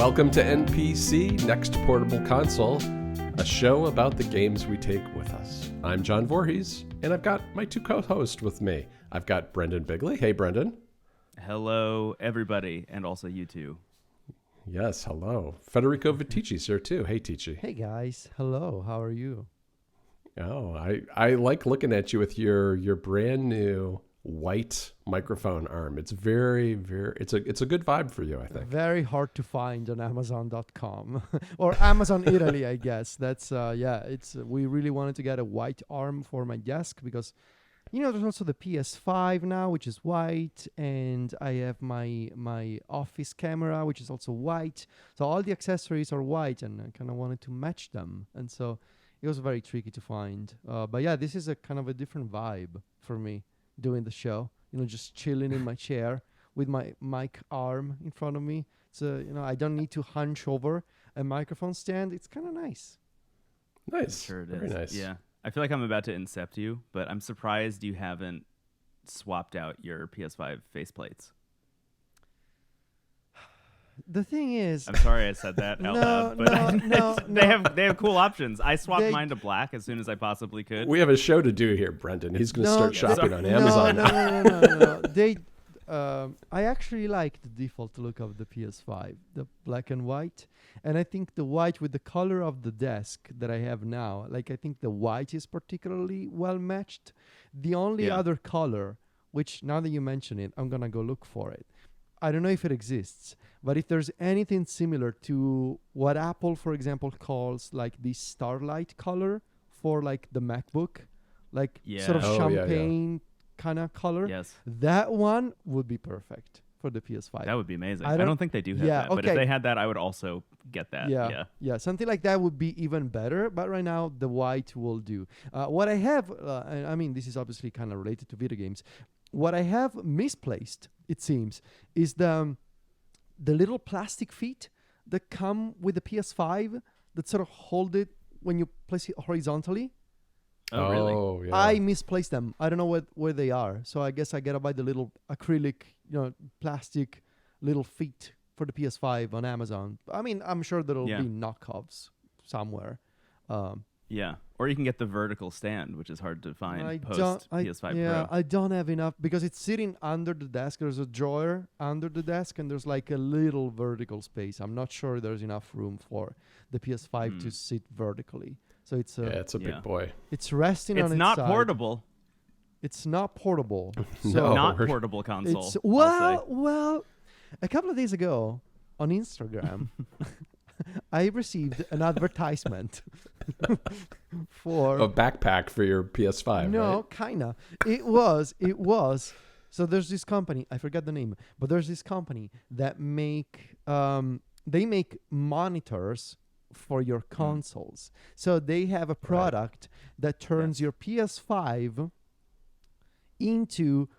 Welcome to NPC, Next Portable Console, a show about the games we take with us. I'm John Voorhees, and I've got my two co-hosts with me. I've got Brendon Bigley. Hey, Brendon. Hello, everybody, and also you two. Yes, hello. Federico Vitici's here, too. Hey, Tici. Hey, guys. Hello. How are you? Oh, I like looking at you with your brand new white microphone arm. It's it's a good vibe for you, I think. Very hard to find on Amazon.com or Amazon Italy, I guess. That's we really wanted to get a white arm for my desk because there's also the PS5 now, which is white, and I have my office camera, which is also white. So all the accessories are white, and I kind of wanted to match them, and so it was very tricky to find. But yeah, this is a kind of a different vibe for me doing the show. Just chilling in my chair with my mic arm in front of me. So I don't need to hunch over a microphone stand. It's kind of nice. Nice, Sure it very is. nice. Yeah, I feel like I'm about to incept you, but I'm surprised you haven't swapped out your PS5 faceplates. The thing is, I'm sorry I said that out loud, but they have cool options. I swapped mine to black as soon as I possibly could. We have a show to do here, Brendon. He's going to start shopping on Amazon. No. I actually like the default look of the PS5, the black and white. And I think the white with the color of the desk that I have now, I think the white is particularly well matched. The only other color, which now that you mention it, I'm going to go look for it. I don't know if it exists, but if there's anything similar to what Apple, for example, calls the Starlight color for the MacBook, sort of champagne kind of color. Yes. That one would be perfect for the PS5. That would be amazing. I don't think they do have that, but if they had that, I would also get that. Yeah, something like that would be even better, but right now the white will do. What I have, this is obviously kind of related to video games. What I have misplaced, it seems, is the little plastic feet that come with the PS5 that sort of hold it when you place it horizontally. Oh, really? Yeah. I misplaced them. I don't know where they are. So I guess I gotta buy the little acrylic, plastic little feet for the PS5 on Amazon. I'm sure there'll be knockoffs somewhere. Yeah, or you can get the vertical stand, which is hard to find PS5 Pro. I don't have enough because it's sitting under the desk. There's a drawer under the desk, and there's a little vertical space. I'm not sure there's enough room for the PS5 to sit vertically. So it's it's a big boy. It's resting on its not side. portable. It's not portable. No. Not portable console. Well, a couple of days ago on Instagram, I received an advertisement for a backpack for your PS5. No, right? kinda. It was. So there's this company. I forget the name, but there's this company that make monitors for your consoles. So they have a product that turns your PS5 into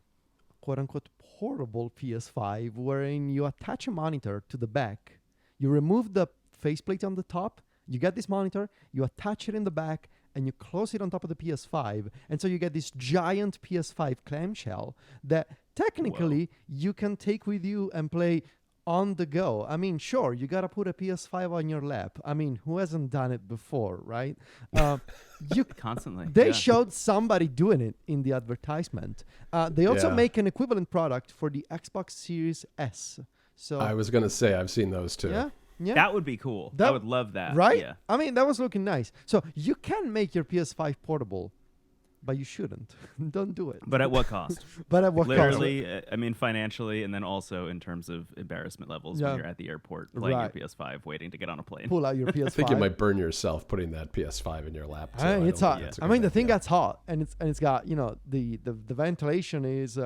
quote unquote portable PS5, wherein you attach a monitor to the back. You remove the faceplate on the top, you get this monitor, you attach it in the back, and you close it on top of the PS5. And so you get this giant PS5 clamshell that technically you can take with you and play on the go. Sure, you got to put a PS5 on your lap. Who hasn't done it before, right? Constantly. They showed somebody doing it in the advertisement. They also make an equivalent product for the Xbox Series S. So I was going to say, I've seen those too. Yeah. That would be cool. I would love that. Right? Yeah. That was looking nice. So you can make your PS5 portable, but you shouldn't. Don't do it. But at what cost? Literally, financially, and then also in terms of embarrassment levels when you're at the airport playing your PS5 waiting to get on a plane. Pull out your PS5. I think you might burn yourself putting that PS5 in your lap too. It's hot. The thing gets hot, and it's got the ventilation is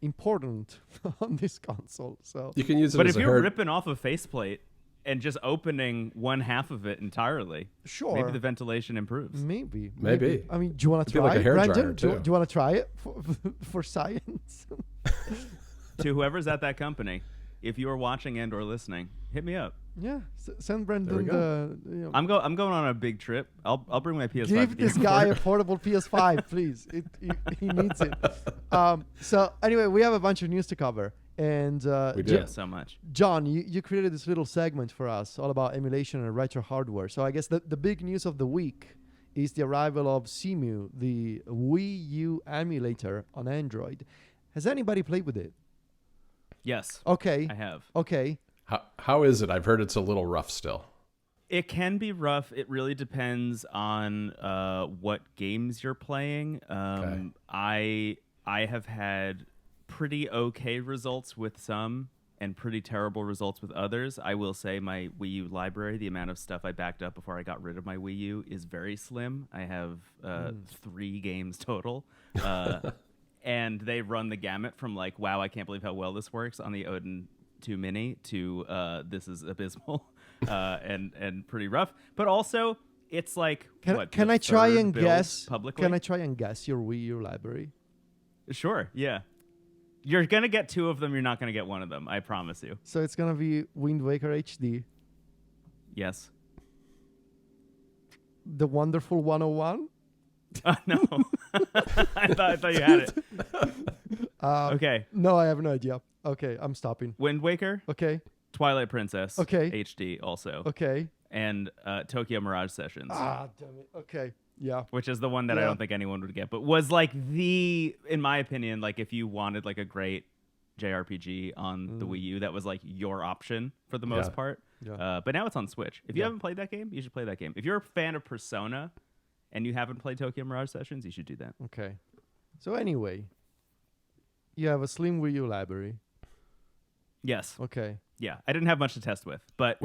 important on this console. So you can use it. But if you're ripping off a faceplate and just opening one half of it entirely, sure, maybe the ventilation improves. Maybe. Do you want to try it, Brendon? Do you want to try it for science? To whoever's at that company, if you are watching and or listening, hit me up. Yeah, send Brendon the. I'm going on a big trip. I'll bring my PS5. Give this guy a portable PS5, please. He needs it. So anyway, we have a bunch of news to cover, And we do so much. John, you created this little segment for us all about emulation and retro hardware. So I guess the big news of the week is the arrival of Cemu, the Wii U emulator on Android. Has anybody played with it? Yes. Okay. I have. Okay. How is it? I've heard it's a little rough still. It can be rough. It really depends on what games you're playing. Okay. I have had pretty okay results with some and pretty terrible results with others. I will say my Wii U library, the amount of stuff I backed up before I got rid of my Wii U, is very slim. I have 3 games total. And they run the gamut from like, wow, I can't believe how well this works on the Odin 2 Mini to this is abysmal and pretty rough. But also, it's like, can I try and guess publicly? Can I try and guess your Wii U library? Sure, yeah. You're going to get 2 of them. You're not going to get 1 of them. I promise you. So it's going to be Wind Waker HD. Yes. The Wonderful 101? No. I thought you had it. Okay. No, I have no idea. Okay, I'm stopping. Wind Waker. Okay. Twilight Princess. Okay. HD also. Okay. And Tokyo Mirage Sessions. Ah, damn it. Okay. Yeah. Which is the one that I don't think anyone would get, but was like in my opinion, like if you wanted like a great JRPG on the Wii U, that was like your option for the most part. Yeah. But now it's on Switch. If you haven't played that game, you should play that game. If you're a fan of Persona and you haven't played Tokyo Mirage Sessions, you should do that. Okay. So anyway, you have a slim Wii U library. Yes. Okay. Yeah. I didn't have much to test with, but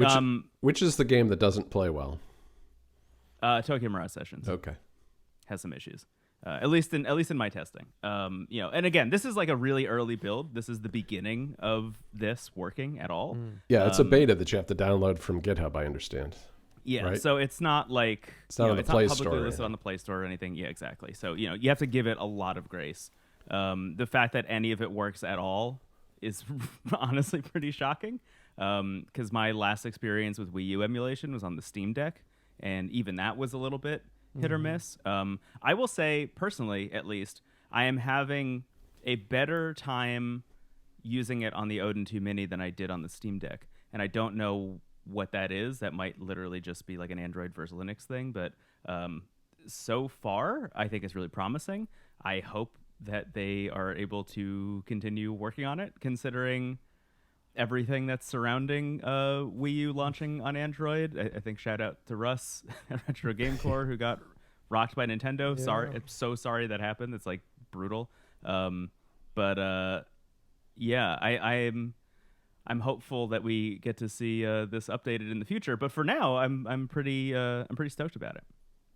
which is the game that doesn't play well? Tokyo Mirage Sessions. Okay. Has some issues. At least in my testing. And again, this is like a really early build. This is the beginning of this working at all. Yeah, it's a beta that you have to download from GitHub, I understand. Yeah, right? So it's not like it's not on the Play not Store. publicly listed on the Play Store or anything. Yeah, exactly. So you have to give it a lot of grace. The fact that any of it works at all is honestly pretty shocking. Because my last experience with Wii U emulation was on the Steam Deck, and even that was a little bit hit or miss. I will say, personally, at least, I am having a better time using it on the Odin 2 Mini than I did on the Steam Deck. And I don't know what that is. That might literally just be like an Android versus Linux thing. But so far, I think it's really promising. I hope that they are able to continue working on it, considering everything that's surrounding Wii U launching on Android. I think shout out to Russ at Retro Game Core who got rocked by Nintendo. Sorry, I'm so sorry that happened. It's like brutal. I'm hopeful that we get to see this updated in the future. But for now, I'm pretty stoked about it.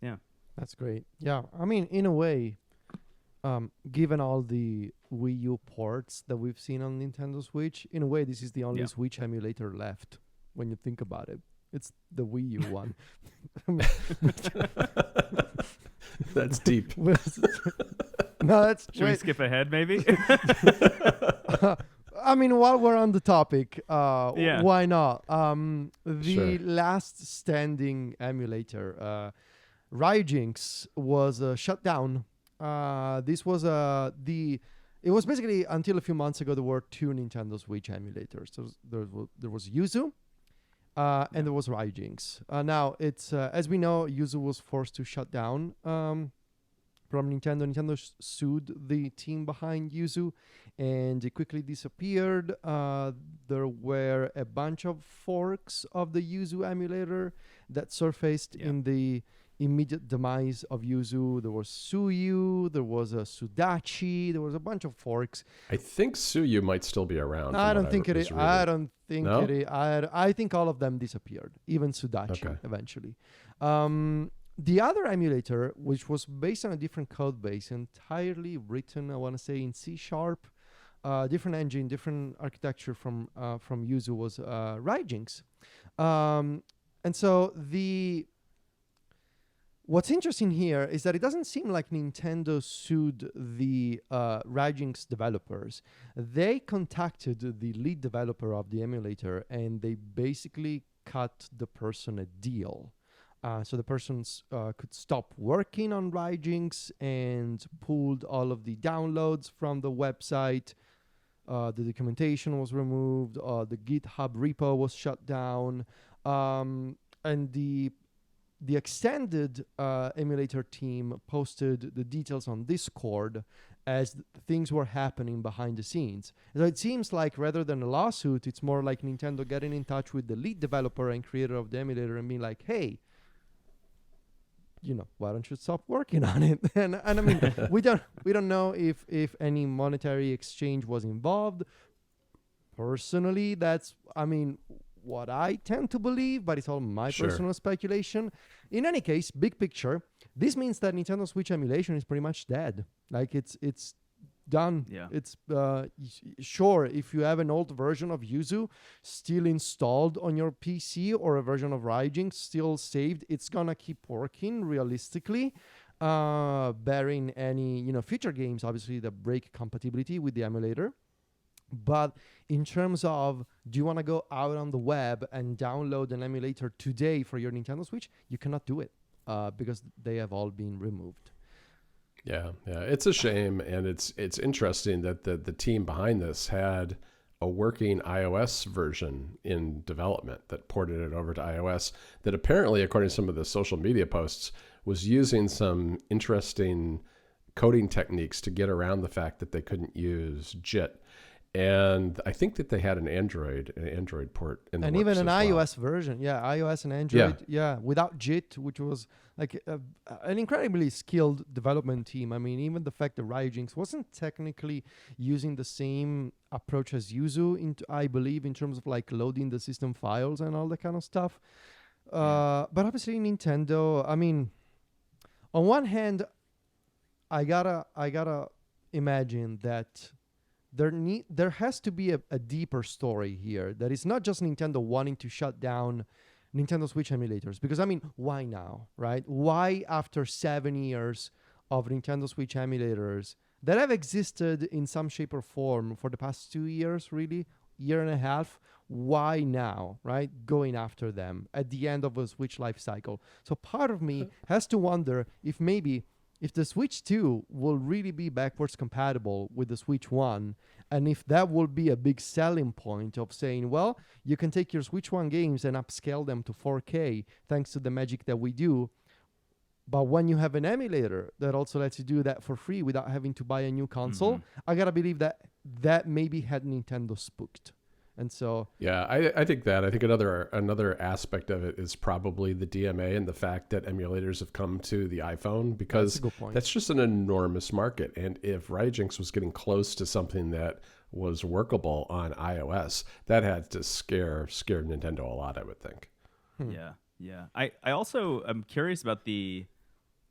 Yeah, that's great. Yeah, I mean, in a way, given all the Wii U ports that we've seen on Nintendo Switch, in a way, this is the only Switch emulator left when you think about it. It's the Wii U one. That's deep. No, that's... Should we skip ahead, maybe? I mean, while we're on the topic, why not? The last standing emulator, Ryujinx, was shut down. This was it was basically until a few months ago there were 2 Nintendo Switch emulators. So there was Yuzu and there was Ryujinx. Now it's as we know, Yuzu was forced to shut down from Nintendo. Nintendo sued the team behind Yuzu, and it quickly disappeared. There were a bunch of forks of the Yuzu emulator that surfaced in the immediate demise of Yuzu. There was Suyu, there was a Sudachi, there was a bunch of forks. I think Suyu might still be around. I don't think it is. I don't think it is. I think all of them disappeared, even Sudachi eventually. The other emulator, which was based on a different code base, entirely written, I want to say, in C#, different engine, different architecture from Yuzu, was Ryujinx. And so what's interesting here is that it doesn't seem like Nintendo sued the Ryujinx developers. They contacted the lead developer of the emulator, and they basically cut the person a deal. So the person could stop working on Ryujinx and pulled all of the downloads from the website. The documentation was removed. The GitHub repo was shut down, and the extended emulator team posted the details on Discord as things were happening behind the scenes. So it seems like rather than a lawsuit, it's more like Nintendo getting in touch with the lead developer and creator of the emulator and being like, hey, why don't you stop working on it? And I mean, we don't know if any monetary exchange was involved. Personally, that's, what I tend to believe, but it's all my personal speculation. In any case, big picture, this means that Nintendo Switch emulation is pretty much dead. Like it's done. Yeah. It's sure, if you have an old version of Yuzu still installed on your PC or a version of Ryujinx still saved, it's gonna keep working realistically, barring any future games obviously that break compatibility with the emulator. But in terms of, do you want to go out on the web and download an emulator today for your Nintendo Switch? You cannot do it because they have all been removed. Yeah, it's a shame, and it's interesting that the team behind this had a working iOS version in development that ported it over to iOS that apparently, according to some of the social media posts, was using some interesting coding techniques to get around the fact that they couldn't use JIT. And I think that they had an Android port in the and works even an as well. iOS version, iOS and Android, without JIT, which was like an incredibly skilled development team. I mean, even the fact that Ryujinx wasn't technically using the same approach as Yuzu, I believe, in terms of like loading the system files and all that kind of stuff. But obviously, Nintendo. I mean, on one hand, I gotta imagine that there has to be a deeper story here. That is not just Nintendo wanting to shut down Nintendo Switch emulators. Because, I mean, why now, right? Why after 7 years of Nintendo Switch emulators that have existed in some shape or form for the past 2 years, really, year and a half, why now, right? Going after them at the end of a Switch life cycle. So part of me has to wonder if the Switch 2 will really be backwards compatible with the Switch 1, and if that will be a big selling point of saying, well, you can take your Switch 1 games and upscale them to 4K thanks to the magic that we do. But when you have an emulator that also lets you do that for free without having to buy a new console, I gotta believe that maybe had Nintendo spooked. And so I think another aspect of it is probably the DMA and the fact that emulators have come to the iPhone, because that's just an enormous market. And if Ryujinx was getting close to something that was workable on iOS, that had to scare Nintendo a lot, I would think. Yeah. I also am curious about the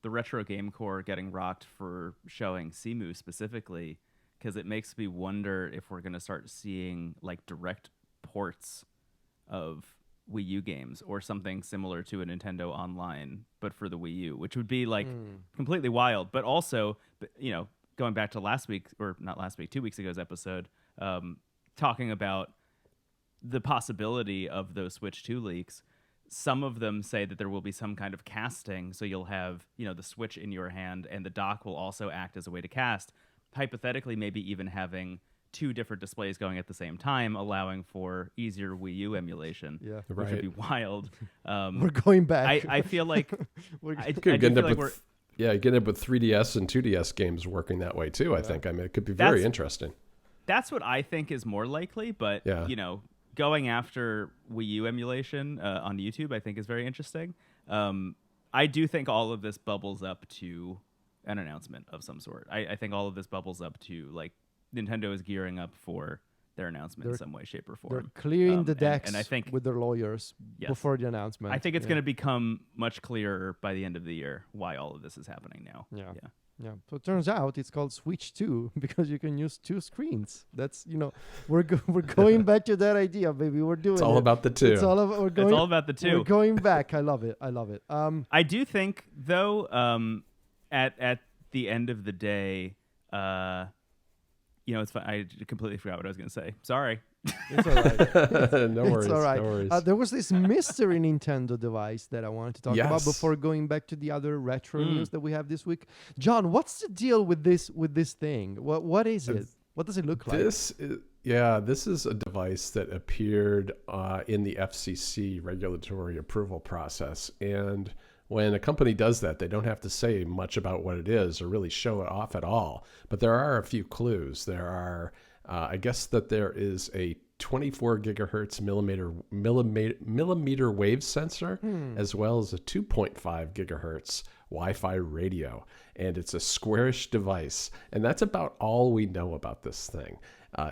Retro Game Core getting rocked for showing Cemu specifically, because it makes me wonder if we're going to start seeing like direct ports of Wii U games or something similar to a Nintendo Online, but for the Wii U, which would be like completely wild. But also, going back to last week, or not last week, 2 weeks ago's episode, talking about the possibility of those Switch 2 leaks. Some of them say that there will be some kind of casting, so you'll have, the Switch in your hand and the dock will also act as a way to cast. Hypothetically, maybe even having 2 different displays going at the same time, allowing for easier Wii U emulation, which would be wild. We're going back. I feel like you could end up with 3DS and 2DS games working that way too. I think. I mean, it could be very interesting. That's what I think is more likely, but going after Wii U emulation on YouTube, I think is very interesting. I do think all of this bubbles up to an announcement of some sort. I think all of this bubbles up to like Nintendo is gearing up for their announcement in some way, shape, or form. They're clearing the decks and I think, with their lawyers before the announcement. I think it's going to become much clearer by the end of the year why all of this is happening now. Yeah. So it turns out it's called Switch 2 because you can use 2 screens. That's we're going back to that idea, baby. We're doing. It's all about the 2. It's all about the 2. We're going back. I love it. I do think though. At the end of the day, it's fun. I completely forgot what I was going to say. Sorry. It's all right. No worries. It's all right. No worries. There was this mystery Nintendo device that I wanted to talk about before going back to the other retro news that we have this week. John, what's the deal with this thing? What is it? What does it look like? This is a device that appeared in the FCC regulatory approval process. And when a company does that, they don't have to say much about what it is or really show it off at all. But there are a few clues. There are, I guess that there is a 24 gigahertz millimeter wave sensor, as well as a 2.5 gigahertz Wi-Fi radio. And it's a squarish device. And that's about all we know about this thing.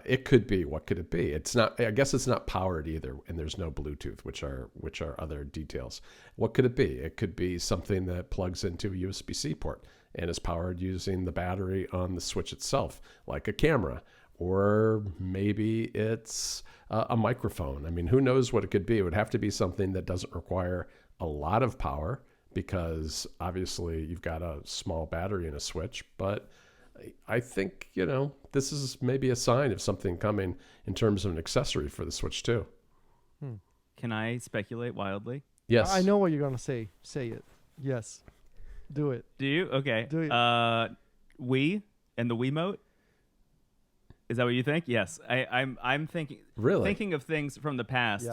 It could be, what could it be? It's not, I guess it's not powered either, and there's no Bluetooth, which are other details. What could it be? It could be something that plugs into a USB-C port and is powered using the battery on the Switch itself, like a camera. Or maybe it's a microphone. I mean, who knows what it could be? It would have to be something that doesn't require a lot of power, because obviously you've got a small battery in a Switch. But I think, this is maybe a sign of something coming in terms of an accessory for the Switch 2. Can I speculate wildly? Yes. I know what you're going to say. Say it. Yes. Do it. Do you? Okay. Do it. Wii and the Wiimote? Is that what you think? Yes. I'm thinking thinking of things from the past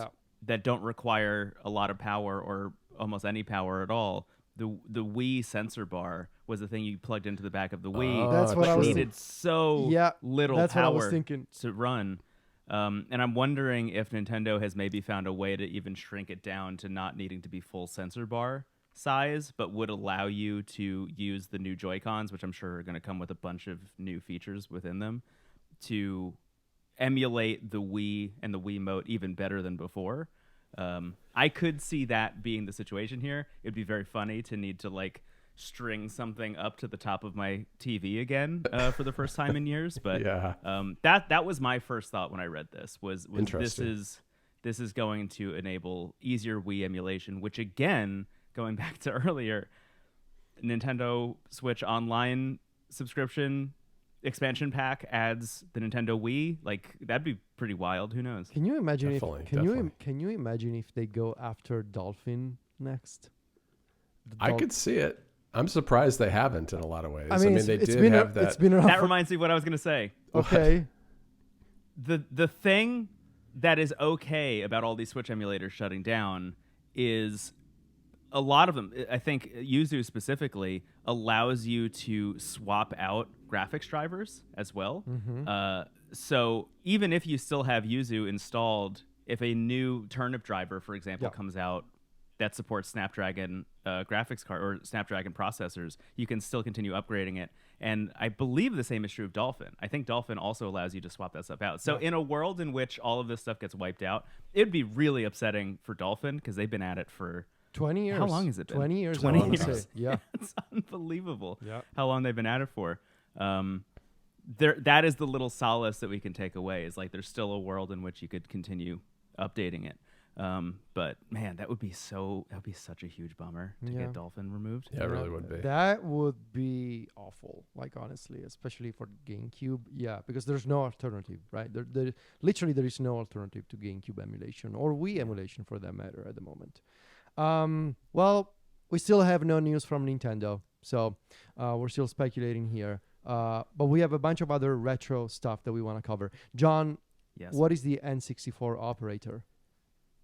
that don't require a lot of power or almost any power at all. The Wii sensor bar was the thing you plugged into the back of the Wii. That's what I was needed so little that's power what I was thinking. to run. And I'm wondering if Nintendo has maybe found a way to even shrink it down to not needing to be full sensor bar size, but would allow you to use the new Joy-Cons, which I'm sure are going to come with a bunch of new features within them, to emulate the Wii and the Wiimote even better than before. I could see that being the situation here. It'd be very funny to need to string something up to the top of my TV again for the first time in years. But that was my first thought when I read this. Was this is going to enable easier Wii emulation, which again, going back to earlier, Nintendo Switch Online subscription expansion pack adds the Nintendo Wii. That'd be pretty wild. Who knows? Can you imagine Definitely. Can you imagine if they go after Dolphin next? I could see it. I'm surprised they haven't in a lot of ways. I mean, they did have that. It's been around that reminds me of what I was going to say. Okay. The thing that is okay about all these Switch emulators shutting down is a lot of them, I think Yuzu specifically, allows you to swap out graphics drivers as well. So even if you still have Yuzu installed, if a new turnip driver, for example, comes out that supports Snapdragon graphics card or Snapdragon processors, you can still continue upgrading it. And I believe the same is true of Dolphin. I think Dolphin also allows you to swap that stuff out. So in a world in which all of this stuff gets wiped out, it'd be really upsetting for Dolphin because they've been at it for 20 years. How long has it been? 20 years. 20 years. Yeah. It's unbelievable Yeah. how long they've been at it for. That is the little solace that we can take away, is there's still a world in which you could continue updating it. But man, that would be such a huge bummer to get Dolphin removed. Yeah, it really would be. That would be awful, honestly, especially for GameCube. Yeah, because there's no alternative, right? Literally there is no alternative to GameCube emulation or Wii emulation for that matter at the moment. Well, we still have no news from Nintendo, so we're still speculating here. But we have a bunch of other retro stuff that we want to cover. John, what is the N64 Operator?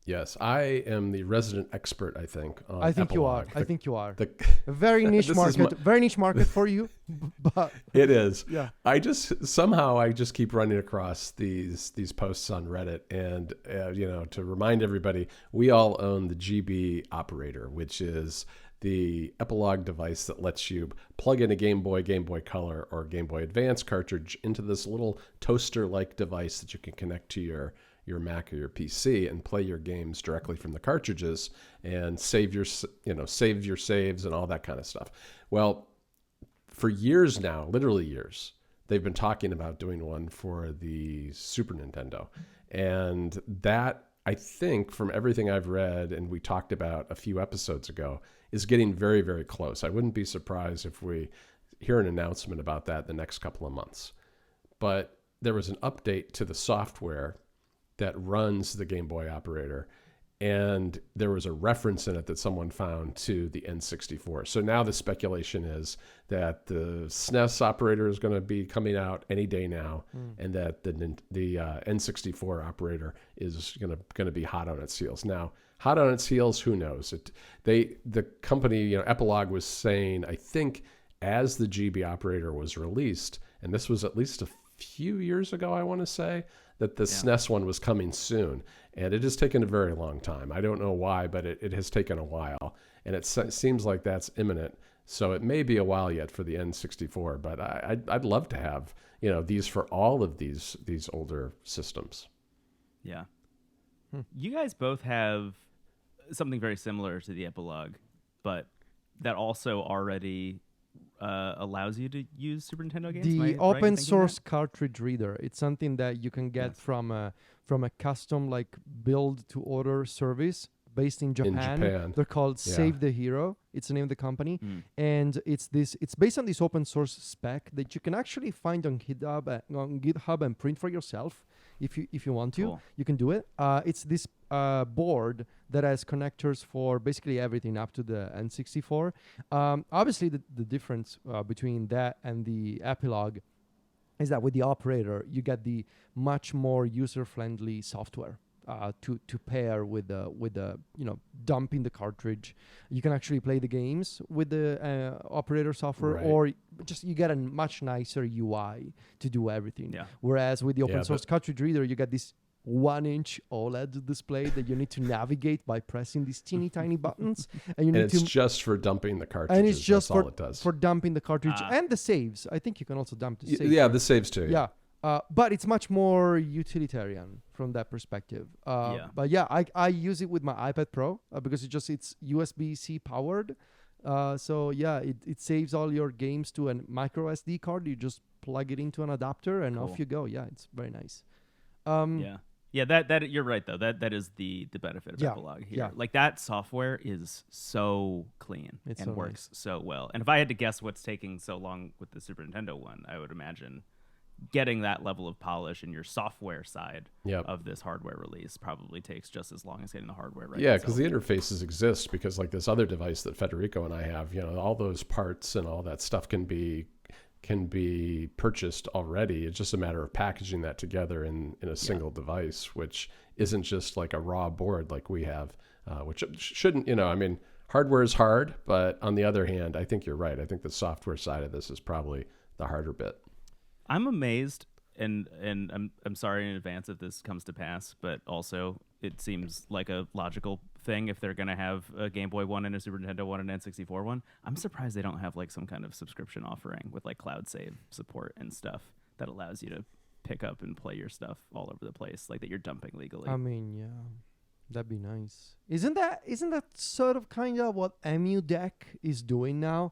Yes, I am the resident expert, I think. On I think Epilogue. I think you are. A very niche market. Very niche market for you. But it is. Yeah. I just keep running across these posts on Reddit, and to remind everybody, we all own the GB Operator, which is the Epilogue device that lets you plug in a Game Boy Color, or Game Boy Advance cartridge into this little toaster-like device that you can connect to your Mac or your PC and play your games directly from the cartridges and save your saves and all that kind of stuff. Well, for years now, literally years, they've been talking about doing one for the Super Nintendo. And that, I think, from everything I've read and we talked about a few episodes ago, is getting very, very close. I wouldn't be surprised if we hear an announcement about that the next couple of months. But there was an update to the software that runs the Game Boy Operator, and there was a reference in it that someone found to the N64. So now the speculation is that the SNES operator is going to be coming out any day now, and that the N64 operator is going to be hot on its heels. Now, hot on its heels, who knows? The company, Epilogue was saying, I think, as the GB operator was released, and this was at least a few years ago, I want to say, that the SNES one was coming soon. And it has taken a very long time. I don't know why, but it has taken a while. And it seems like that's imminent. So it may be a while yet for the N64, but I'd love to have, these for all of these older systems. Yeah. You guys both have something very similar to the Epilogue, but that also already allows you to use Super Nintendo games? The open source cartridge reader. It's something that you can get from a custom build to order service based in Japan. They're called Save the Hero. It's the name of the company, and it's based on this open source spec that you can actually find on GitHub and print for yourself if you want to. Cool. You can do it. It's this board that has connectors for basically everything up to the N64. Obviously, the difference between that and the Epilogue is that with the operator, you get the much more user-friendly software to pair with the dumping the cartridge. You can actually play the games with the operator software, or just you get a much nicer UI to do everything. Yeah. Whereas with the open source cartridge reader, you get this 1-inch OLED display that you need to navigate by pressing these teeny tiny buttons, and it's just for dumping the cartridges. And it's just That's all it does. for dumping the cartridge and the saves. I think you can also dump the saves. Yeah, the saves too. Yeah. But it's much more utilitarian from that perspective. But yeah, I use it with my iPad Pro because it's USB-C powered. So yeah, it saves all your games to a micro SD card. You just plug it into an adapter and off you go. Yeah, it's very nice. Yeah, that you're right though. That is the benefit of Epilogue here. Yeah. Like that software is so clean and works so well. And if I had to guess what's taking so long with the Super Nintendo one, I would imagine getting that level of polish in your software side of this hardware release probably takes just as long as getting the hardware right. Yeah, because the interfaces exist, because like this other device that Federico and I have, all those parts and all that stuff can be purchased already. It's just a matter of packaging that together in a single device, which isn't just like a raw board like we have, which shouldn't, hardware is hard, but on the other hand, I think you're right. I think the software side of this is probably the harder bit. I'm amazed, and I'm sorry in advance if this comes to pass, but also it seems like a logical thing if they're going to have a Game Boy one and a Super Nintendo one and an N64 one. I'm surprised they don't have like some kind of subscription offering with like cloud save support and stuff that allows you to pick up and play your stuff all over the place, like that you're dumping legally. I mean, yeah, that'd be nice. Isn't that sort of kind of what EmuDeck is doing now?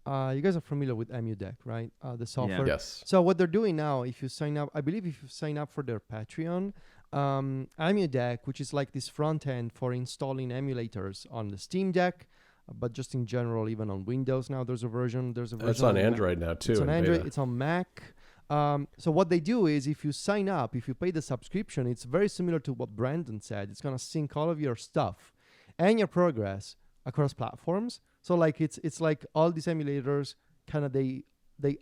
You guys are familiar with EmuDeck, right? The software. Yeah. Yes. So what they're doing now, if you sign up, I believe if you sign up for their Patreon, EmuDeck, which is like this front end for installing emulators on the Steam Deck, but just in general, even on Windows now, there's a version. It's on Android now too. It's on Android. It's on Mac. So what they do is, if you sign up, if you pay the subscription, it's very similar to what Brendon said. It's gonna sync all of your stuff and your progress across platforms. So like it's like all these emulators kind of they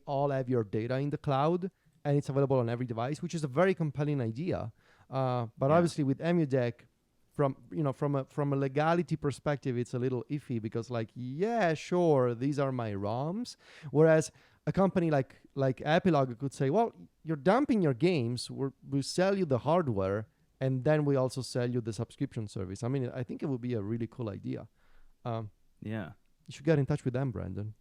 all have your data in the cloud, and it's available on every device, which is a very compelling idea. But obviously with EmuDeck, from a legality perspective, it's a little iffy because sure, these are my ROMs. Whereas a company like Epilogue could say, well, you're dumping your games, we sell you the hardware, and then we also sell you the subscription service. I mean, I think it would be a really cool idea. You should get in touch with them, Brendon.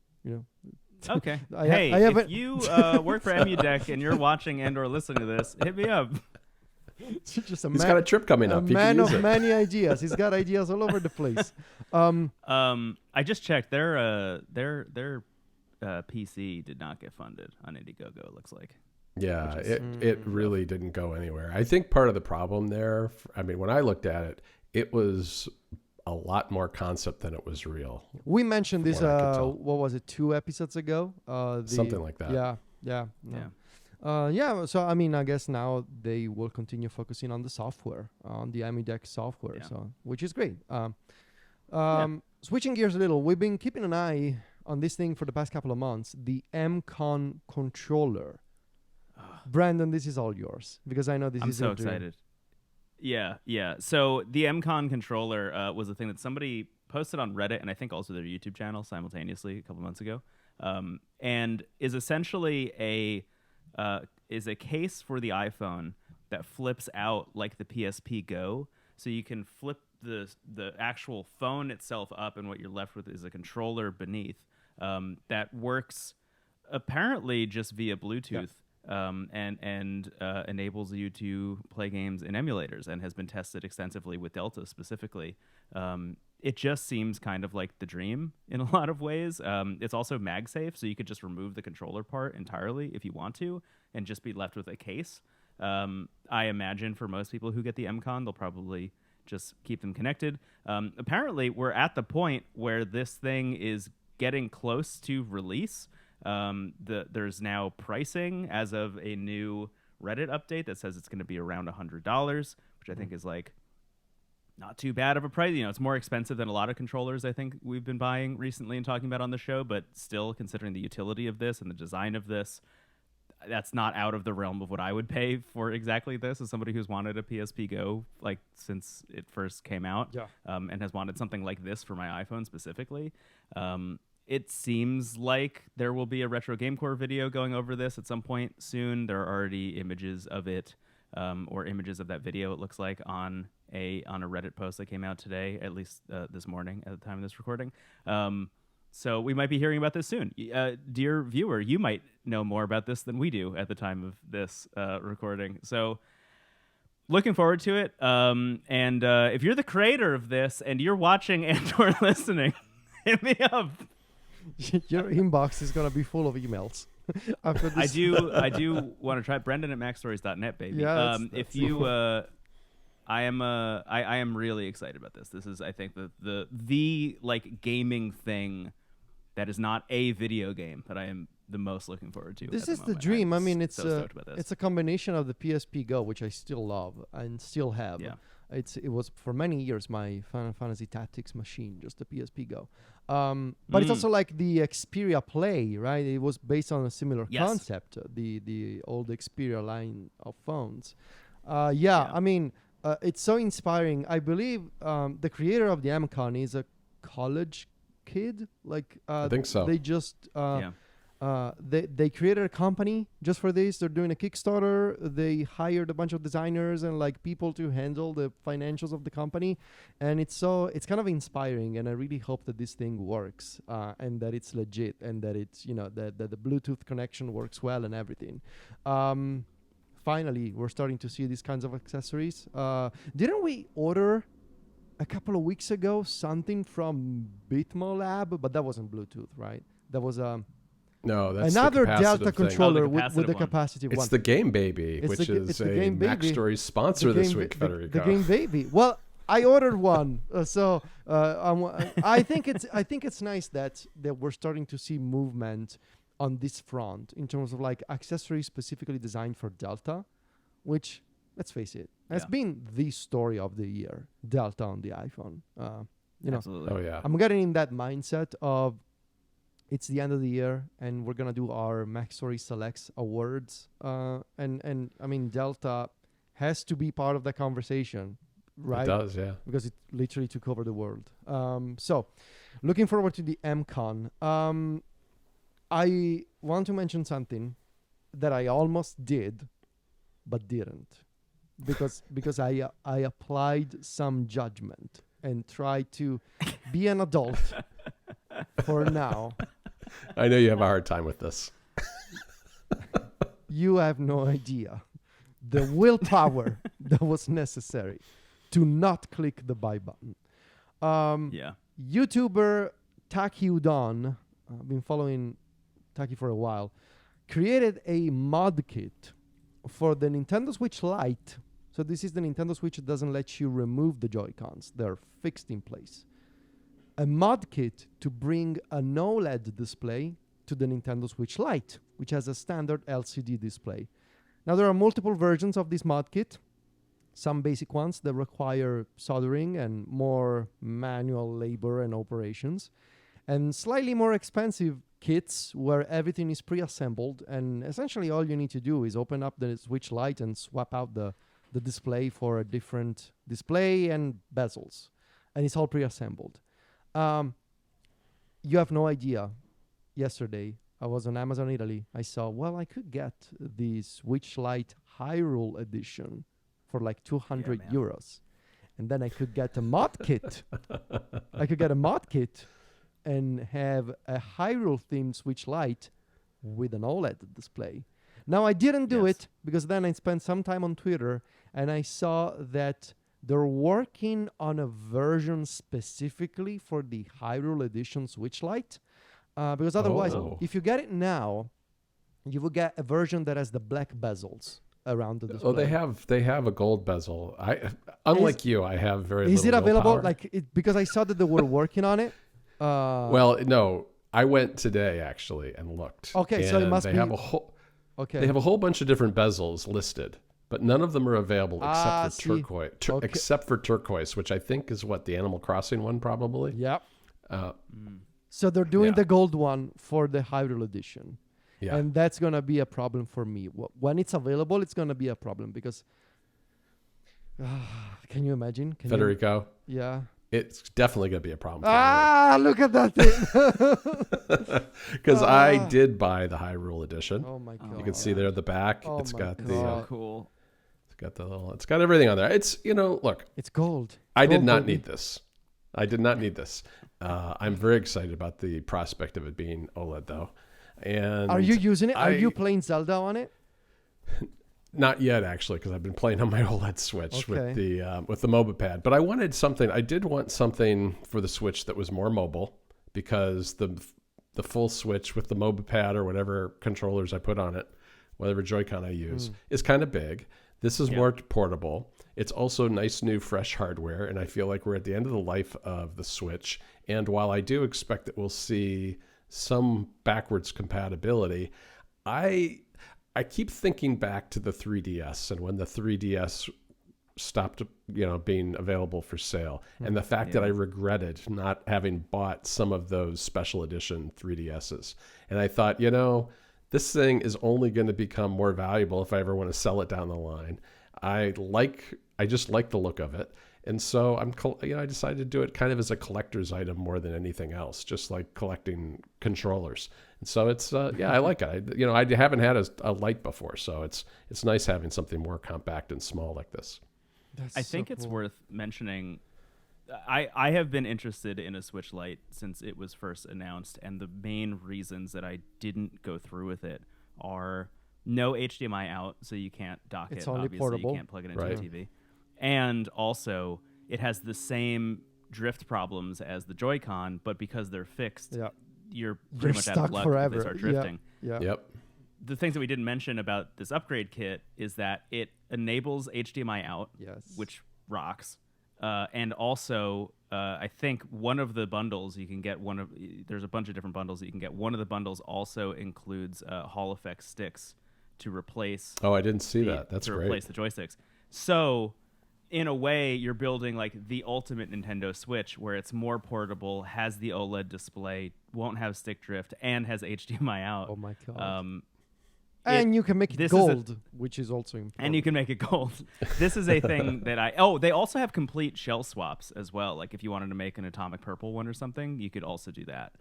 Okay. If you work for EmuDeck and you're watching and or listening to this, hit me up. He's got a trip coming up. A man of many ideas. He's got ideas all over the place. I just checked. Their PC did not get funded on Indiegogo, it looks like. Yeah, it really didn't go anywhere. I think part of the problem there, when I looked at it, it was a lot more concept than it was real. We mentioned this, what was it, 2 episodes ago? Something like that. Yeah. Yeah, so I mean, I guess now they will continue focusing on the software, on the AmiDeck software, Yeah. so which is great. Switching gears a little, we've been keeping an eye on this thing for the past couple of months, the MCon controller. Brendon, this is all yours because I know this I'm is so your dream. excited. Yeah. So the MCon controller was a thing that somebody posted on Reddit and I think also their YouTube channel simultaneously a couple months ago, and is essentially a case for the iPhone that flips out like the PSP Go, so you can flip the actual phone itself up, and what you're left with is a controller beneath that works apparently just via Bluetooth. And enables you to play games in emulators and has been tested extensively with Delta specifically. It just seems kind of like the dream in a lot of ways. It's also MagSafe, so you could just remove the controller part entirely if you want to and just be left with a case. I imagine for most people who get the MCon, they'll probably just keep them connected. Apparently, we're at the point where this thing is getting close to release. There's now pricing as of a new Reddit update that says it's going to be around $100, which I think is like not too bad of a price. You know, it's more expensive than a lot of controllers I think we've been buying recently and talking about on the show, but still, considering the utility of this and the design of this, that's not out of the realm of what I would pay for exactly this as somebody who's wanted a PSP Go like since it first came out, and has wanted something like this for my iPhone specifically. It seems like there will be a Retro Game Core video going over this at some point soon. There are already images of it, or images of that video, it looks like, on a Reddit post that came out today, at least this morning at the time of this recording. So we might be hearing about this soon. Dear viewer, you might know more about this than we do at the time of this recording. So looking forward to it. And if you're the creator of this and you're watching and or listening, hit me up. Your inbox is gonna be full of emails after this. I do want to try Brendon at MacStories.net, baby. Yeah, if you, I am really excited about this. This is, I think, the like gaming thing that is not a video game that I am the most looking forward to. This at is the the moment. dream. I'm I mean, it's so stoked about this. it's a combination of the PSP Go, which I still love and still have. Yeah. It was for many years my Final Fantasy Tactics machine, just the PSP Go. But it's also like the Xperia Play, right? It was based on a similar concept, the old Xperia line of phones. I mean, it's so inspiring. I believe the creator of the MCon is a college kid. Like I think so. They just they created a company just for this. They're doing a Kickstarter. They hired a bunch of designers and like people to handle the financials of the company, and it's kind of inspiring. And I really hope that this thing works and that it's legit and that it's that the Bluetooth connection works well and everything. Finally, we're starting to see these kinds of accessories. Didn't we order a couple of weeks ago something from Bitmo Lab? But that wasn't Bluetooth, right? That was no, that's another the Delta capacitive thing. controller with the one. capacitive one. It's the Game Baby, It's which the is the a Game Mac Baby. Stories sponsor this week, The Federico. Game Baby. Well, I ordered one, I think it's nice that we're starting to see movement on this front in terms of like accessories specifically designed for Delta, which, let's face it, has been the story of the year. Delta on the iPhone. Absolutely. Oh yeah. I'm getting in that mindset of it's the end of the year and we're gonna do our Mac Story Selects awards. And I mean Delta has to be part of the conversation, right? It does, yeah. Because it literally took over the world. So looking forward to the MCon. I want to mention something that I almost did, but didn't. Because I applied some judgment and tried to be an adult for now. I know you have a hard time with this. You have no idea the willpower that was necessary to not click the buy button. YouTuber Taki Udon, I've been following Taki for a while, created a mod kit for the Nintendo Switch Lite. So this is the Nintendo Switch that doesn't let you remove the Joy-Cons. They're fixed in place. A mod kit to bring an OLED display to the Nintendo Switch Lite, which has a standard LCD display. Now, there are multiple versions of this mod kit. Some basic ones that require soldering and more manual labor and operations, and slightly more expensive kits where everything is pre-assembled, and essentially all you need to do is open up the Switch Lite and swap out the display for a different display and bezels, and it's all pre-assembled. You have no idea. Yesterday, I was on Amazon Italy. I saw, well, I could get the Switch Lite Hyrule edition for like 200 euros. And then I could get a mod kit. I could get a mod kit and have a Hyrule themed Switch Lite with an OLED display. Now, I didn't do it because then I spent some time on Twitter and I saw that they're working on a version specifically for the Hyrule edition Switch Lite. Because otherwise, if you get it now, you will get a version that has the black bezels around the display. Oh, they have a gold bezel. Unlike you, I have very little Is it available? willpower. Because I saw that they were working on it. Well, no, I went today actually and looked. Okay, so it must be. Have a whole. Okay. They have a whole bunch of different bezels listed, but none of them are available except for turquoise. Except for turquoise, which I think is what the Animal Crossing one probably. Yep. So they're doing the gold one for the Hyrule edition. Yeah. And that's going to be a problem for me. When it's available, it's going to be a problem because... can you imagine? Federico? Yeah. It's definitely going to be a problem for me. Look at that thing. Because I did buy the Hyrule edition. Oh, my God. You can see there at the back. Oh, it's got the... so cool. It's got everything on there. It's, look. It's gold. I did not need this. I'm very excited about the prospect of it being OLED, though. And are you using it? Are you playing Zelda on it? Not yet, actually, because I've been playing on my OLED Switch with the MOBA pad. But I wanted something. I did want something for the Switch that was more mobile, because the full Switch with the MOBA pad or whatever controllers I put on it, whatever Joy-Con I use, is kind of big. This is more portable. It's also nice, new, fresh hardware, and I feel like we're at the end of the life of the Switch. And while I do expect that we'll see some backwards compatibility, I keep thinking back to the 3DS and when the 3DS stopped, being available for sale, and the fact that I regretted not having bought some of those special edition 3DSs. And I thought, this thing is only going to become more valuable if I ever want to sell it down the line. I just like the look of it. And so I decided to do it kind of as a collector's item more than anything else, just like collecting controllers. And so it's, I like it. I haven't had a Lite before, so it's nice having something more compact and small like this. I think it's worth mentioning, I have been interested in a Switch Lite since it was first announced, and the main reasons that I didn't go through with it are no HDMI out, so you can't dock it's it. Only obviously, portable. you can't plug it into a TV. And also, it has the same drift problems as the Joy-Con, but because they're fixed, you're pretty much out of luck forever. if they start drifting. Yep. The things that we didn't mention about this upgrade kit is that it enables HDMI out, which rocks. And also, I think one of the bundles you can get there's a bunch of different bundles that you can get. One of the bundles also includes Hall Effect sticks to replace. Oh, I didn't see that. That's to great. Replace the joysticks. So, in a way, you're building like the ultimate Nintendo Switch, where it's more portable, has the OLED display, won't have stick drift, and has HDMI out. Oh my God. And you can make it gold, which is also important. And you can make it gold. This is a thing that they also have complete shell swaps as well. Like if you wanted to make an atomic purple one or something, you could also do that.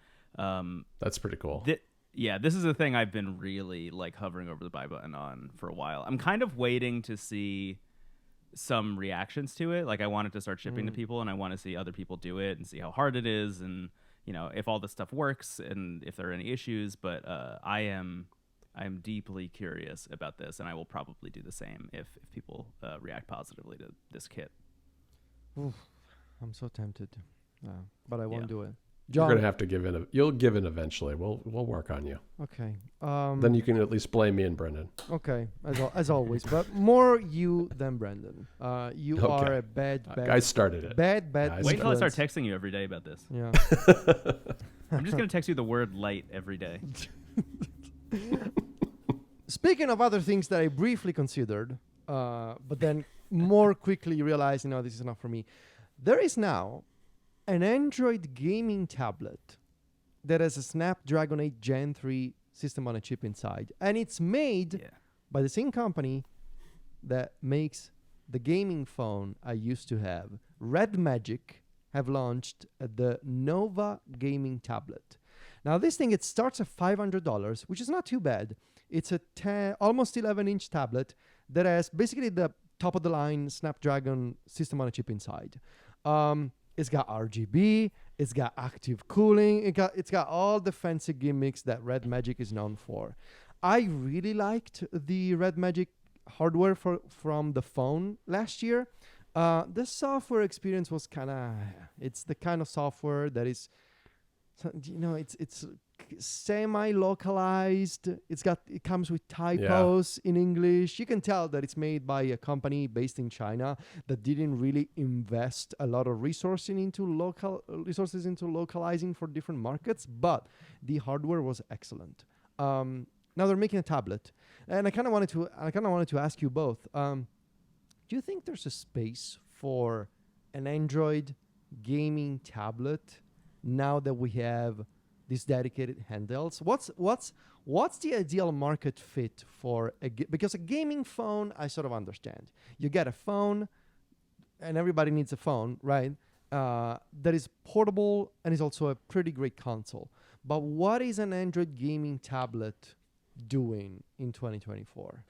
That's pretty cool. This is a thing I've been really like hovering over the buy button on for a while. I'm kind of waiting to see some reactions to it. Like I want it to start shipping to people, and I want to see other people do it and see how hard it is, and if all this stuff works and if there are any issues. But I'm deeply curious about this, and I will probably do the same if people react positively to this kit. Oof, I'm so tempted, but I won't do it. John, you're gonna have to give in. You'll give in eventually. We'll work on you. Okay. Then you can at least blame me and Brendon. Okay, as always, but more you than Brendon. You are a bad. I started it. Bad. Wait until I start texting you every day about this. Yeah. I'm just gonna text you the word light every day. Speaking of other things that I briefly considered, but then more quickly realized, this is not for me. There is now an Android gaming tablet that has a Snapdragon 8 Gen 3 system on a chip inside. And it's made by the same company that makes the gaming phone I used to have. REDMAGIC have launched the Nova gaming tablet. Now this thing, it starts at $500, which is not too bad. It's a almost 11-inch tablet that has basically the top of the line Snapdragon system on a chip inside. It's got RGB, it's got active cooling, it's got all the fancy gimmicks that REDMAGIC is known for. I really liked the REDMAGIC hardware from the phone last year. The software experience was it's the kind of software that is, it's semi-localized. It comes with typos in English. You can tell that it's made by a company based in China that didn't really invest a lot of resources into localizing for different markets, but the hardware was excellent. Now they're making a tablet, and I kind of wanted to ask you both. Do you think there's a space for an Android gaming tablet now that we have these dedicated handhelds? What's the ideal market fit for because a gaming phone, I sort of understand. You get a phone, and everybody needs a phone, right? That is portable and is also a pretty great console. But what is an Android gaming tablet doing in 2024?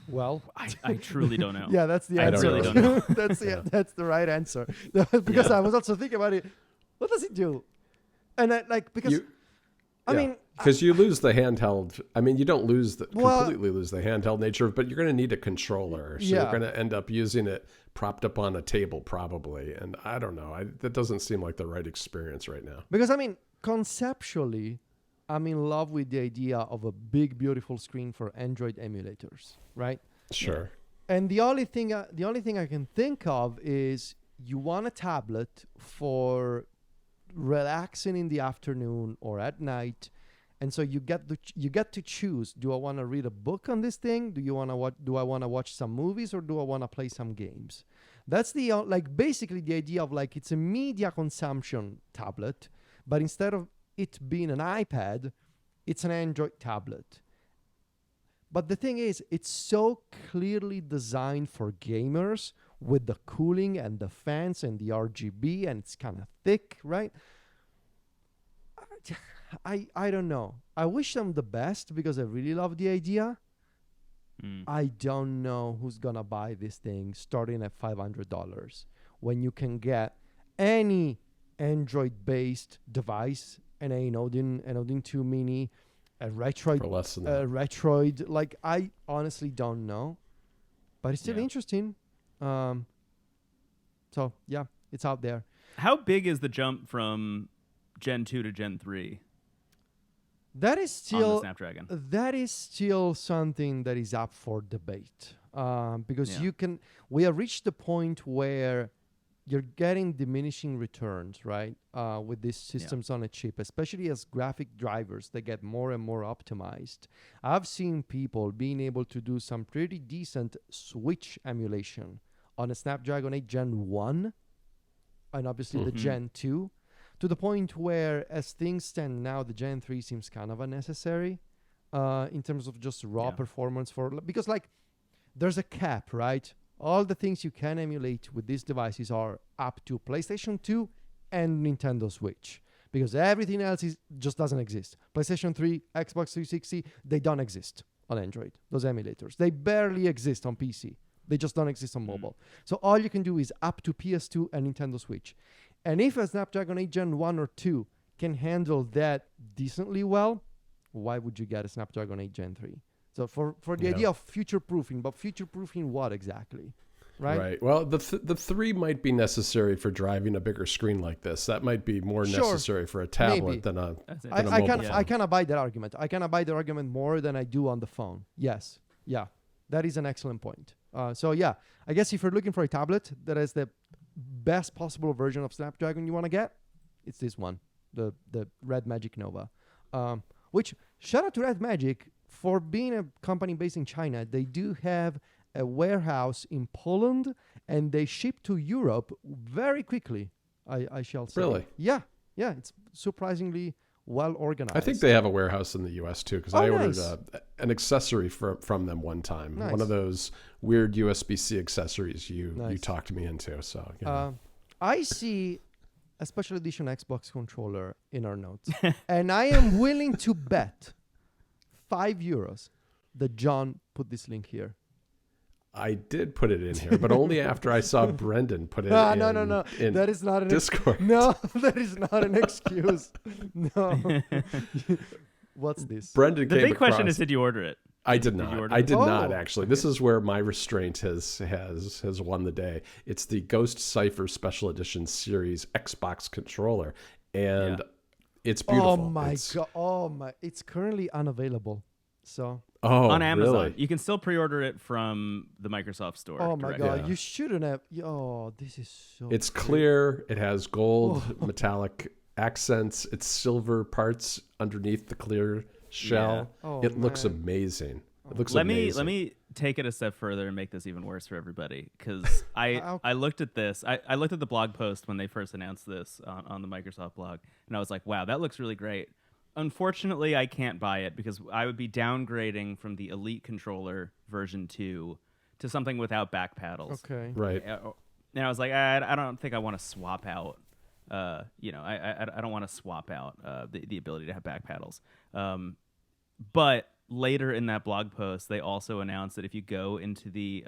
Well, I truly don't know. Yeah, that's the answer. I really don't know. That's the right answer. Because I was also thinking about it. What does it do? And because you lose the handheld. I mean, you don't completely lose the handheld nature, but you're going to need a controller. So you're going to end up using it propped up on a table probably. And I don't know. That doesn't seem like the right experience right now. Because conceptually, I'm in love with the idea of a big, beautiful screen for Android emulators, right? Sure. And the only thing I can think of is you want a tablet for relaxing in the afternoon or at night, and so you get to choose: do I want to read a book on this thing? Do I want to watch some movies, or do I want to play some games? That's basically the idea of it's a media consumption tablet, but instead of it being an iPad, it's an Android tablet. But the thing is, it's so clearly designed for gamers with the cooling and the fans and the RGB, and it's kind of thick, right? I don't know. I wish them the best because I really love the idea. I don't know who's going to buy this thing starting at $500 when you can get any Android-based device, an Odin 2 Mini, a Retroid, for less than that. Retroid. I honestly don't know, but it's still interesting. So yeah, it's out there. How big is the jump from Gen 2 to Gen 3? That is still on the Snapdragon. That is still something that is up for debate. Because we have reached the point where you're getting diminishing returns, right? With these systems on a chip, especially as graphic drivers, they get more and more optimized. I've seen people being able to do some pretty decent Switch emulation on a Snapdragon 8 Gen 1 and obviously the Gen 2, to the point where, as things stand now, the Gen 3 seems kind of unnecessary in terms of just raw performance because there's a cap, right? All the things you can emulate with these devices are up to PlayStation 2 and Nintendo Switch, because everything else just doesn't exist. PlayStation 3, Xbox 360, they don't exist on Android, those emulators. They barely exist on PC. They just don't exist on mobile. So all you can do is up to PS2 and Nintendo Switch. And if a Snapdragon 8 Gen 1 or 2 can handle that decently well, why would you get a Snapdragon 8 Gen 3? So for the idea of future-proofing, but future-proofing what exactly? Right? Well, the 3 might be necessary for driving a bigger screen like this. That might be more necessary for a tablet than a mobile phone. I kind of buy that argument. I kind of buy the argument more than I do on the phone. Yes. Yeah. That is an excellent point. So yeah, I guess if you're looking for a tablet that has the best possible version of Snapdragon you want to get, it's this one, the REDMAGIC Nova. Which, shout out to REDMAGIC for being a company based in China. They do have a warehouse in Poland, and they ship to Europe very quickly. I shall say. Really? Yeah. It's surprisingly well organized. I think they have a warehouse in the U.S. too, because I ordered nice. an accessory from them one time. Nice. One of those weird USB-C accessories you Nice. talked me into. So you know. I see a special edition Xbox controller in our notes, and I am willing to bet €5 that John put this link here. I did put it in here, but only after I saw Brendon put it in. No. In That is not an Discord. No, that is not an excuse. No. What's this? Brendon The came big question across- is, did you order it? I did Did you not. order I it? did not Oh, actually. This is where my restraint has won the day. It's the Ghost Cipher Special Edition Series Xbox controller, and it's beautiful. Oh my god! Oh my! It's currently unavailable. So. Oh, On Amazon. really? You can still pre-order it from the Microsoft Store. Oh my directly. god! Yeah. You shouldn't have. Oh, this is so. It's pretty. clear. It has gold Oh. metallic accents. It's silver parts underneath the clear shell. Yeah. Oh, It looks man. amazing. It looks Let amazing. me take it a step further and make this even worse for everybody, because I'll- I looked at this. I looked at the blog post when they first announced this on the Microsoft blog, and I was like, wow, that looks really great. Unfortunately, I can't buy it because I would be downgrading from the Elite controller version 2 to something without back paddles. Okay. Right. And I was like, I don't think I want to swap out. I don't want to swap out the ability to have back paddles. But later in that blog post, they also announced that if you go into the